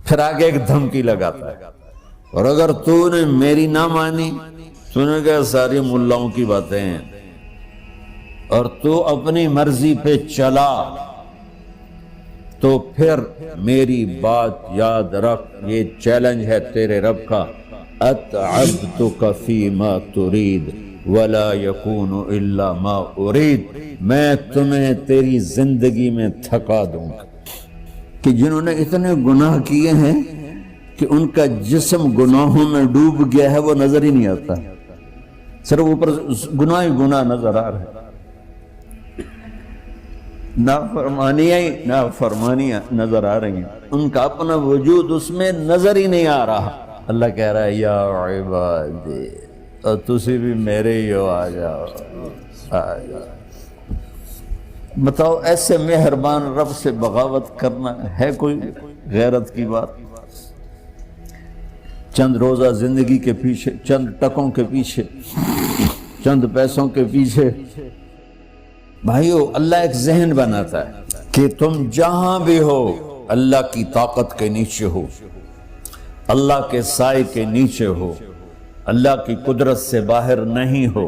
پھر آگے ایک دھمکی لگاتا ہے، اور اگر تو نے میری نہ مانی، تو نے کہا ساری ملاؤں کی باتیں ہیں، اور تو اپنی مرضی پہ چلا، تو پھر میری بات یاد رکھ، یہ چیلنج ہے تیرے رب کا، اتعبتک فیما ترید ولا یکون الا ما ارید، میں تمہیں تیری زندگی میں تھکا دوں گا۔ کہ جنہوں نے اتنے گناہ کیے ہیں کہ ان کا جسم گناہوں میں ڈوب گیا ہے، وہ نظر ہی نہیں آتا، صرف اوپر گناہ ہی گناہ نظر آ رہا ہے، نافرمانیاں نظر آ رہی ہیں، ان کا اپنا وجود اس میں نظر ہی نہیں آ رہا۔ اللہ کہہ رہا ہے یا عبادی، اور تسی بھی میرے ہی ہو، آ جاؤ آ جاؤ۔ بتاؤ ایسے مہربان رب سے بغاوت کرنا ہے کوئی غیرت کی بات؟ چند روزہ زندگی کے پیچھے، چند ٹکوں کے پیچھے، چند پیسوں کے پیچھے، بھائیو اللہ ایک ذہن بناتا ہے کہ تم جہاں بھی ہو اللہ کی طاقت کے نیچے ہو، اللہ کے سائے کے نیچے ہو، اللہ کی قدرت سے باہر نہیں ہو۔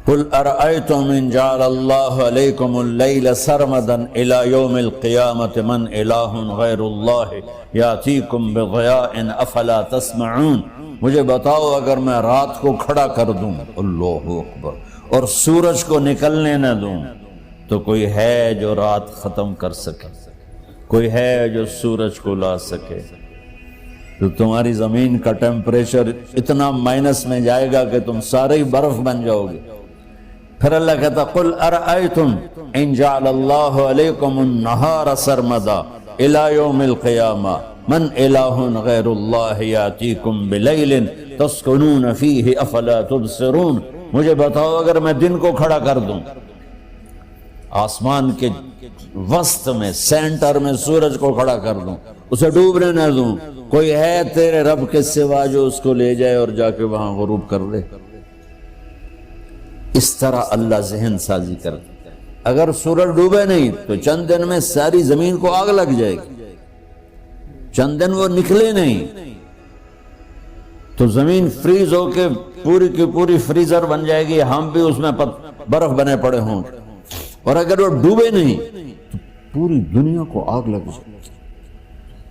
قل ارأيتم ان جعل الله عليكم الليل سرمدا الى يوم القيامة من اله غير الله ياتيكم بضياء افلا تسمعون، مجھے بتاؤ اگر میں رات کو کھڑا کر دوں، اللہ اکبر، اور سورج کو نکلنے نہ دوں، تو کوئی ہے جو رات ختم کر سکے؟ کوئی ہے جو سورج کو لا سکے؟ تو تمہاری زمین کا ٹیمپریچر اتنا مائنس میں جائے گا کہ تم سارے ہی برف بن جاؤ گے۔ پھر اللہ کہتا قل ارأیتم ان جعل اللہ علیکم النہار سرمدا الى یوم القیامہ من الہ غیر اللہ یاتیکم بلیل تسکنون فیہ افلا تبصرون، مجھے بتاؤ اگر میں دن کو کھڑا کر دوں، آسمان کے وسط میں سینٹر میں سورج کو کھڑا کر دوں، اسے ڈوبنے نہ دوں، کوئی ہے تیرے رب کے سوا جو اس کو لے جائے اور جا کے وہاں غروب کر دے؟ اس طرح اللہ ذہن سازی کرتا ہے۔ اگر سورج ڈوبے نہیں تو چند دن میں ساری زمین کو آگ لگ جائے گی، چند دن وہ نکلے نہیں تو زمین فریز ہو کے پوری کی پوری فریزر بن جائے گی، ہم بھی اس میں برف بنے پڑے ہوں، اور اگر وہ ڈوبے نہیں تو پوری دنیا کو آگ لگ جائے گی۔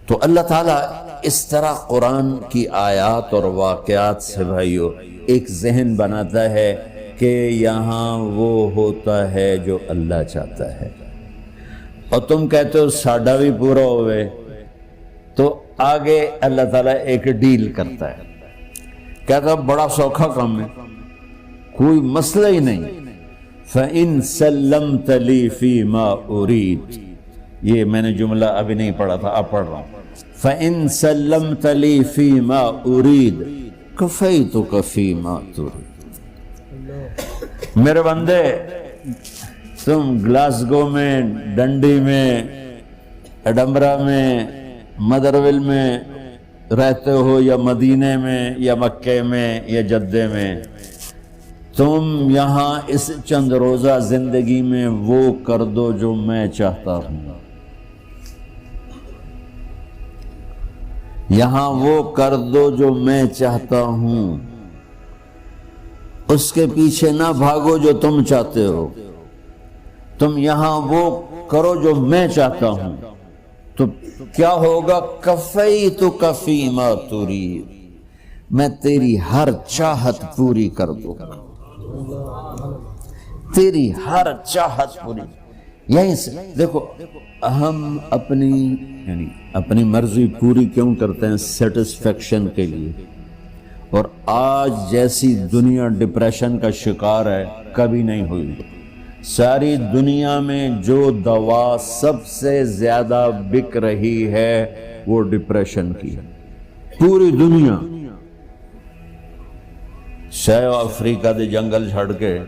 تو اللہ تعالیٰ اس طرح قرآن کی آیات اور واقعات سے بھائیو ایک ذہن بناتا ہے کہ یہاں وہ ہوتا ہے جو اللہ چاہتا ہے، اور تم کہتے ہو ساڈا بھی پورا ہوئے، تو آگے اللہ تعالیٰ ایک ڈیل کرتا ہے، کہتا بڑا سوکھا کام ہے، کوئی مسئلہ ہی نہیں، فَإِن سَلَّمْتَ لِي فِي مَا أُرِيد، یہ میں نے جملہ ابھی نہیں پڑھا تھا، اب پڑھ رہا ہوں، فَإِن سَلَّمْتَ لِي فِي مَا أُرِيد كَفَيْتُكَ فِي مَا تُرِيد۔ میرے بندے، تم گلاسگو میں، ڈنڈی میں، ایڈمبرا میں، مدرول میں رہتے ہو، یا مدینے میں، یا مکے میں، یا جدے میں، تم یہاں اس چند روزہ زندگی میں وہ کر دو جو میں چاہتا ہوں، یہاں وہ کر دو جو میں چاہتا ہوں، اس کے پیچھے نہ بھاگو جو تم چاہتے ہو، تم یہاں وہ کرو جو میں چاہتا ہوں، تو کیا ہوگا؟ کفیتک فیما ترید، میں تیری ہر چاہت پوری کر دوں گا، تیری ہر چاہت پوری۔ یہیں سے دیکھو ہم اپنی مرضی پوری کیوں کرتے ہیں؟ سیٹسفیکشن کے لیے، اور آج جیسی دنیا ڈپریشن کا شکار ہے کبھی نہیں ہوئی۔ ساری دنیا میں جو دوا سب سے زیادہ بک رہی ہے وہ ڈپریشن کی، پوری دنیا، شاید افریقہ دے جنگل چھڑ کے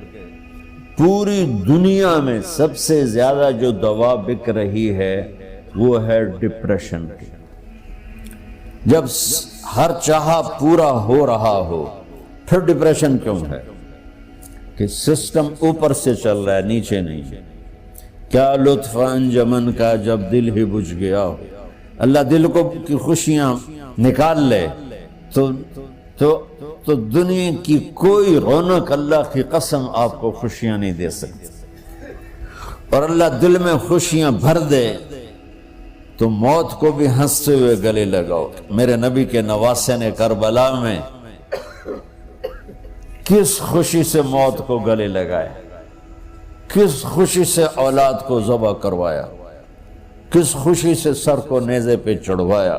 پوری دنیا میں سب سے زیادہ جو دوا بک رہی ہے وہ ہے ڈپریشن کی۔ جب ہر چاہا پورا ہو رہا ہو پھر ڈپریشن کیوں ہے؟ کہ سسٹم اوپر سے چل رہا ہے، نیچے نہیں ہے۔ کیا لطف انجمن کا جب دل ہی بجھ گیا ہو، اللہ دل کو کی خوشیاں نکال لے تو دنیا کی کوئی رونق اللہ کی قسم آپ کو خوشیاں نہیں دے سکتی، اور اللہ دل میں خوشیاں بھر دے تو موت کو بھی ہنستے ہوئے گلے لگاؤ۔ میرے نبی کے نواسے نے کربلا میں کس خوشی سے موت کو گلے لگایا، کس خوشی سے اولاد کو ذبح کروایا، کس خوشی سے سر کو نیزے پہ چڑھوایا۔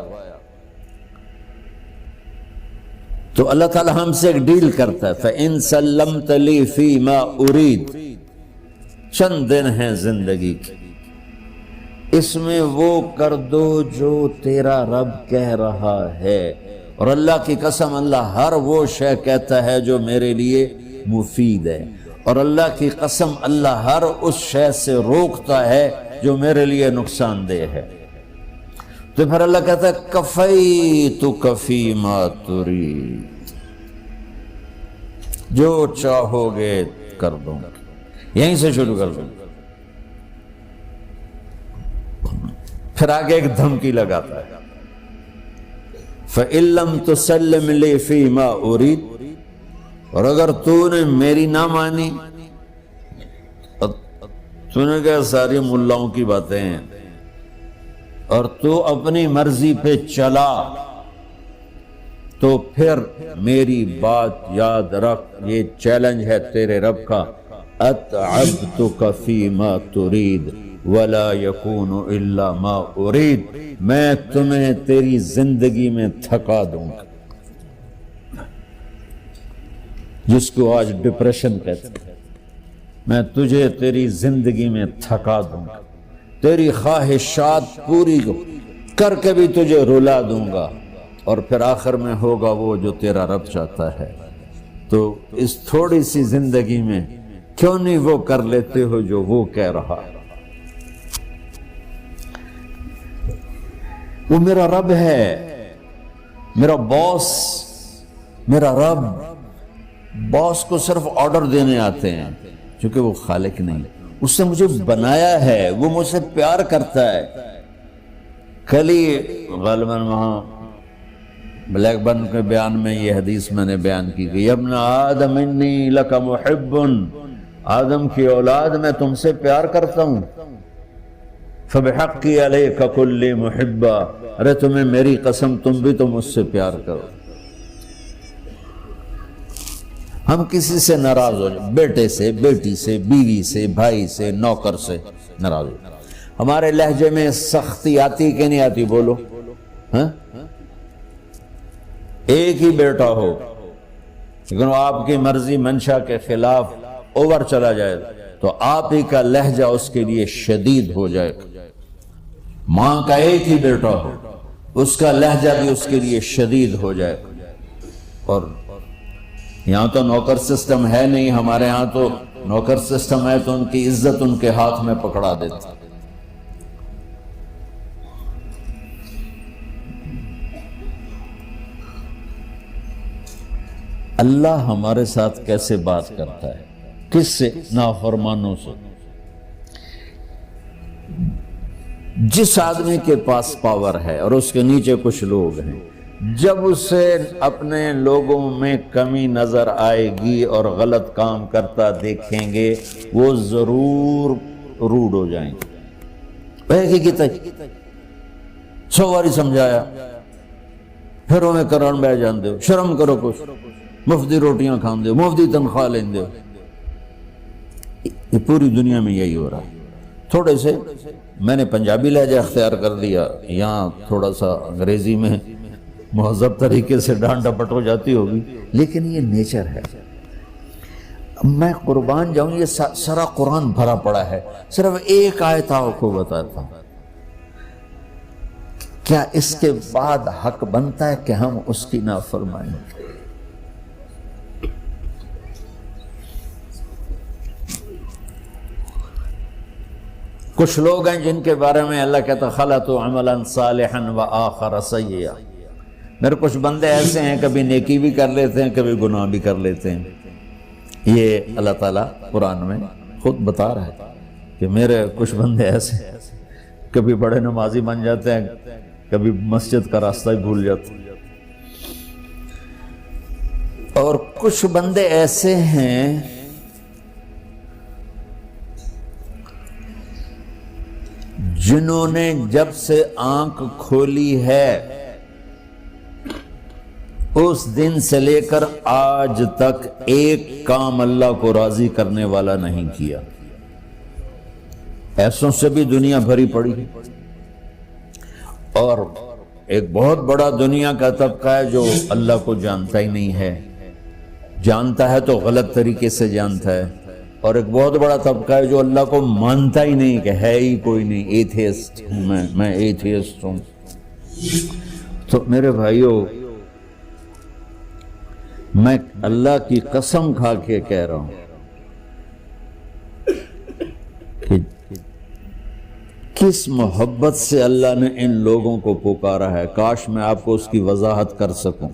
تو اللہ تعالی ہم سے ایک ڈیل کرتا ہے، فَإِن سَلَّمْتَ لِي فِي مَا أُرِيد، چند دن ہیں زندگی کی، اس میں وہ کر دو جو تیرا رب کہہ رہا ہے۔ اور اللہ کی قسم اللہ ہر وہ شے کہتا ہے جو میرے لیے مفید ہے، اور اللہ کی قسم اللہ ہر اس شے سے روکتا ہے جو میرے لیے نقصان دہ ہے۔ تو پھر اللہ کہتا ہے کفیتک فی ما ترید، جو چاہو گے کر دوں گا، یہیں سے شروع کر دوں گا۔ پھر آگے ایک دھمکی لگاتا ہے، فَإِن لَّمْ تُسَلِّمْ لِي فِي مَا أُرِيدُ، اور اگر تو نے میری نہ مانی، تو نے کہا ساری ملاؤں کی باتیں ہیں، اور تو اپنی مرضی پہ چلا، تو پھر میری بات یاد رکھ، یہ چیلنج ہے تیرے رب کا، اتعبتک فی ما ترید ولا یکون الا ما ارید، میں تمہیں تیری زندگی میں تھکا دوں گا، جس کو آج ڈپریشن کہتے ہیں، میں تجھے تیری زندگی میں تھکا دوں گا، تیری خواہشات پوری کر کے بھی تجھے رلا دوں گا، اور پھر آخر میں ہوگا وہ جو تیرا رب چاہتا ہے۔ تو اس تھوڑی سی زندگی میں کیوں نہیں وہ کر لیتے ہو جو وہ کہہ رہا ہے؟ وہ میرا رب ہے، میرا باس، میرا رب۔ باس کو صرف آرڈر دینے آتے ہیں، چونکہ وہ خالق نہیں، اس نے مجھے بنایا ہے، وہ مجھ سے پیار کرتا ہے۔ کل ہی غالباً وہاں بلیک برن کے بیان میں یہ حدیث میں نے بیان کی کہ ابن آدم انی لک محب، آدم کی اولاد میں تم سے پیار کرتا ہوں، فبحقی علیک کل محبا، ارے تمہیں میری قسم تم بھی تو مجھ سے پیار کرو۔ ہم کسی سے ناراض ہو جائیں، بیٹے سے، بیٹی سے، بیوی سے، بھائی سے، نوکر سے ناراض ہو جائیں، ہمارے لہجے میں سختی آتی کہ نہیں آتی؟ بولو ہاں؟ ایک ہی بیٹا ہو لیکن وہ آپ کی مرضی منشا کے خلاف اوور چلا جائے تو آپ ہی کا لہجہ اس کے لیے شدید ہو جائے۔ ماں کا ایک ہی بیٹا ہو، اس کا لہجہ بھی اس کے لیے شدید ہو جائے۔ اور یہاں تو نوکر سسٹم ہے نہیں، ہمارے ہاں تو نوکر سسٹم ہے تو ان کی عزت ان کے ہاتھ میں پکڑا دیتا۔ اللہ ہمارے ساتھ کیسے بات کرتا ہے؟ کس سے؟ نافرمانوں سے۔ جس آدمی کے پاس پاور ہے اور اس کے نیچے کچھ لوگ ہیں، جب اسے اپنے لوگوں میں کمی نظر آئے گی اور غلط کام کرتا دیکھیں گے، وہ ضرور روڈ ہو جائیں گے۔ ایک ہی کی تک 100 باری سمجھایا، پھر ہمیں کرن بہ جان دو، شرم کرو، کچھ مفتی روٹیاں کھان دو، مفتی تنخواہ لین دو۔ یہ پوری دنیا میں یہی ہو رہا ہے۔ تھوڑے سے میں نے پنجابی لہجہ اختیار کر لیا، یہاں تھوڑا سا انگریزی میں مہذب طریقے سے ڈانٹ ڈپٹ ہو جاتی ہوگی، لیکن یہ نیچر ہے۔ میں قربان جاؤں، یہ سارا قرآن بھرا پڑا ہے، صرف ایک آیت آپ کو بتاتا ہوں۔ کیا اس کے بعد حق بنتا ہے کہ ہم اس کی نافرمانی کریں؟ کچھ لوگ ہیں جن کے بارے میں اللہ کہتا خلطوا عملا صالحا وآخر سیئا۔ میرے کچھ بندے ایسے ہیں، کبھی نیکی بھی کر لیتے ہیں، کبھی گناہ بھی کر لیتے ہیں۔ یہ اللہ تعالیٰ قرآن میں خود بتا رہا ہے کہ میرے کچھ بندے ایسے ہیں، کبھی بڑے نمازی بن جاتے ہیں، کبھی مسجد کا راستہ ہی بھول جاتا. اور کچھ بندے ایسے ہیں جنہوں نے جب سے آنکھ کھولی ہے اس دن سے لے کر آج تک ایک کام اللہ کو راضی کرنے والا نہیں کیا. ایسوں سے بھی دنیا بھری پڑی ہے. اور ایک بہت بڑا دنیا کا طبقہ ہے جو اللہ کو جانتا ہی نہیں ہے، جانتا ہے تو غلط طریقے سے جانتا ہے. اور ایک بہت بڑا طبقہ ہے جو اللہ کو مانتا ہی نہیں، کہ ہے ہی کوئی نہیں، ایتھیسٹ ہوں میں ایتھیسٹ ہوں. تو میرے بھائیو، میں اللہ کی قسم کھا کے کہہ رہا ہوں کہ کس محبت سے اللہ نے ان لوگوں کو پکارا ہے، کاش میں آپ کو اس کی وضاحت کر سکوں.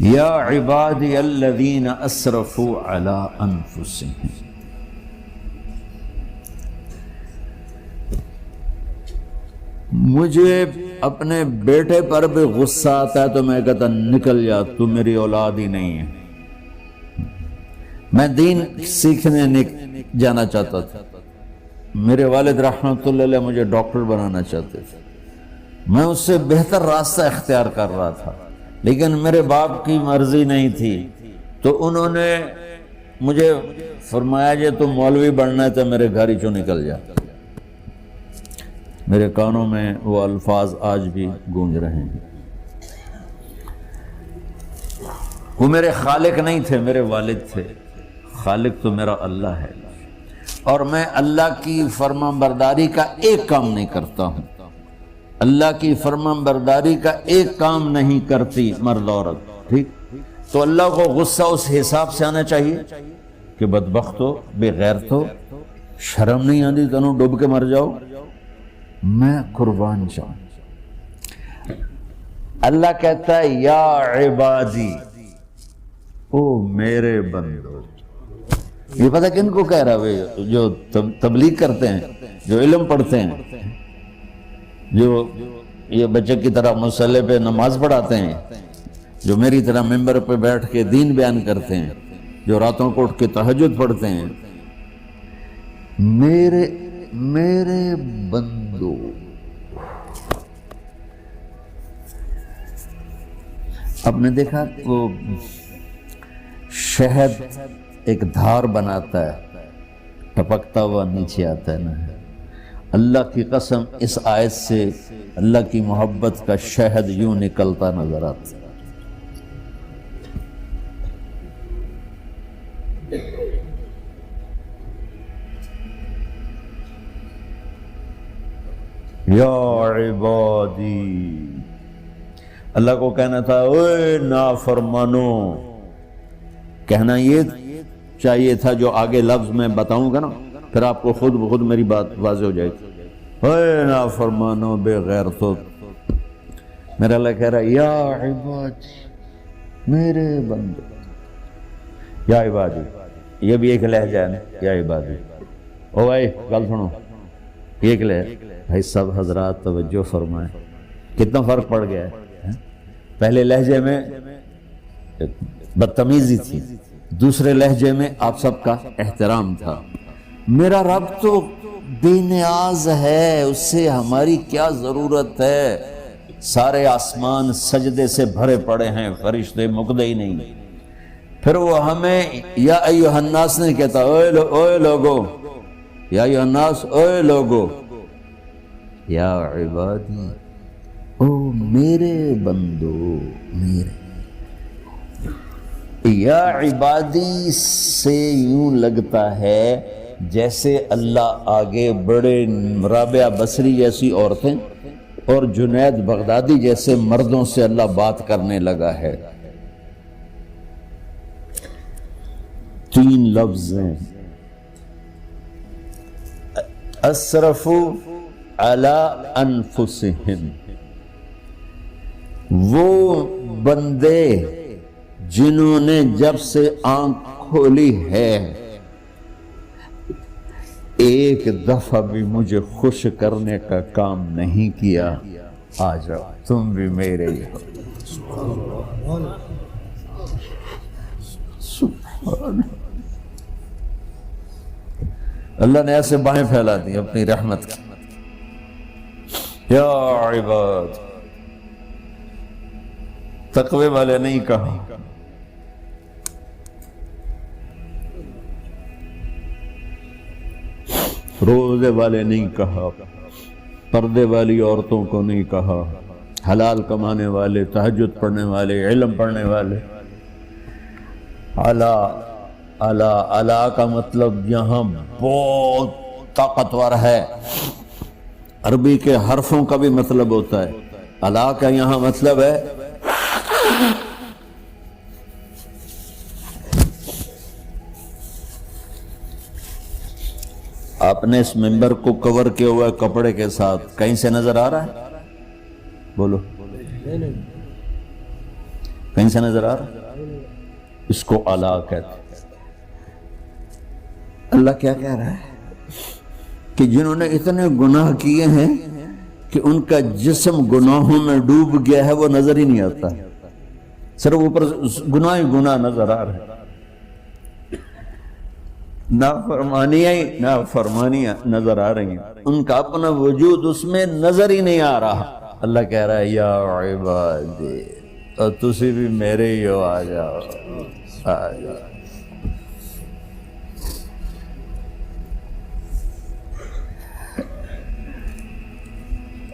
یا عبادی الذین اسرفوا علی انفسہم. مجھے اپنے بیٹے پر بھی غصہ آتا ہے تو میں کہتا نکل جا، تو میری اولاد ہی نہیں ہے. میں دین سیکھنے جانا چاہتا تھا. میرے والد رحمۃ اللہ علیہ مجھے ڈاکٹر بنانا چاہتے تھے. میں اس سے بہتر راستہ اختیار کر رہا تھا، لیکن میرے باپ کی مرضی نہیں تھی. تو انہوں نے مجھے فرمایا جی تم مولوی بننا ہے تو میرے گھر ہی چوں نکل جا. میرے کانوں میں وہ الفاظ آج بھی گونج رہے ہیں. وہ میرے خالق نہیں تھے، میرے والد تھے. خالق تو میرا اللہ ہے، اور میں اللہ کی فرمان برداری کا ایک کام نہیں کرتا ہوں. اللہ کی فرمان برداری کا ایک کام نہیں کرتی مرد عورت، ٹھیک؟ تو اللہ کو غصہ اس حساب سے آنا چاہیے کہ بدبخت ہو، بے غیرت ہو، شرم نہیں آتی تنوں ڈوب کے مر جاؤ. میں قربان جاؤں. اللہ کہتا ہے یا عبادی، او میرے بندو. یہ پتہ کن کو کہہ رہا ہے؟ جو تبلیغ کرتے ہیں، جو علم پڑھتے ہیں، جو یہ بچے کی طرح مصلی پہ نماز پڑھاتے ہیں، جو میری طرح ممبر پہ بیٹھ کے دین بیان کرتے ہیں، جو راتوں کو اٹھ کے تہجد پڑھتے ہیں. میرے بندو، آپ نے دیکھا وہ شہد ایک دھار بناتا ہے، ٹپکتا ہوا نیچے آتا ہے نا. اللہ کی قسم اس آیت سے اللہ کی محبت کا شہد یوں نکلتا نظر آتا ہے. یا عبادی، اللہ کو کہنا تھا اوے نافرمانو. کہنا یہ چاہیے تھا جو آگے لفظ میں بتاؤں گا نا، پھر آپ کو خود بخود میری بات واضح ہو جائے گی. اوے نافرمانو، بے غیرتو. میرا اللہ کہہ رہا ہے یا عبادی، میرے بندو. یا عبادی یہ بھی ایک لہجہ ہے نا، یا عبادی. او بھائی گل سنو، ایک لہجہ. بھائی سب حضرات توجہ فرمائیں، کتنا فرق پڑ گیا ہے. پہلے لہجے میں بدتمیزی تھی، دوسرے لہجے میں آپ سب کا احترام تھا. میرا رب تو بے نیاز ہے، اس سے ہماری کیا ضرورت ہے. سارے آسمان سجدے سے بھرے پڑے ہیں، فرشتے مقدے ہی نہیں. پھر وہ ہمیں یا ایھا الناس نہیں کہتا، اوے لوگو، یا ایھا الناس، اوے لوگو. یا عبادی، او میرے بندو، میرے. یا عبادی سے یوں لگتا ہے جیسے اللہ آگے بڑے رابعہ بصری جیسی عورتیں اور جنید بغدادی جیسے مردوں سے اللہ بات کرنے لگا ہے. 3 لفظ ہیں، اسرفوا علی انفسہم. وہ بندے جنہوں نے جب سے آنکھ کھولی ہے ایک دفعہ بھی مجھے خوش کرنے کا کام نہیں کیا، آ جاؤ تم بھی میرے ہی ہو۔ سبحان اللہ نے ایسے باہیں پھیلا دی اپنی رحمت کی۔ یا عباد، تقوی والے نہیں کہا، روزے والے نہیں کہا، پردے والی عورتوں کو نہیں کہا، حلال کمانے والے، تہجد پڑھنے والے، علم پڑھنے والے۔ اعلیٰ اعلیٰ اعلیٰ کا مطلب یہاں بہت طاقتور ہے، عربی کے حرفوں کا بھی مطلب ہوتا ہے۔ اعلیٰ کا یہاں مطلب ہے آپ نے اس ممبر کو کور کیا ہوا ہے کپڑے کے ساتھ، کہیں سے نظر آ رہا ہے؟ بولو، کہیں سے نظر آ رہا ہے؟ اس کو اعلیٰ کہتے ہیں۔ اللہ کیا کہہ رہا ہے کہ جنہوں نے اتنے گناہ کیے ہیں کہ ان کا جسم گناہوں میں ڈوب گیا ہے، وہ نظر ہی نہیں آتا، صرف اوپر گناہ ہی گناہ نظر آ رہے ہیں، نافرمانیاں نظر آ رہی ہیں، ان کا اپنا وجود اس میں نظر ہی نہیں آ رہا۔ اللہ کہہ رہا ہے یا عبادی، اور تسی بھی میرے ہی ہو، آ جاؤ آ جاؤ۔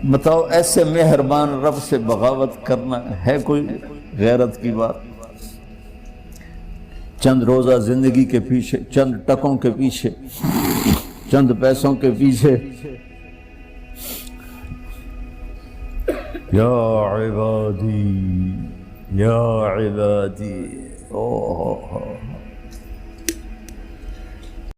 بتاؤ ایسے مہربان رب سے بغاوت کرنا ہے کوئی غیرت کی بات؟ چند روزہ زندگی کے پیچھے، چند ٹکوں کے پیچھے، چند پیسوں کے پیچھے، یا عبادی یا عبادی، اوہ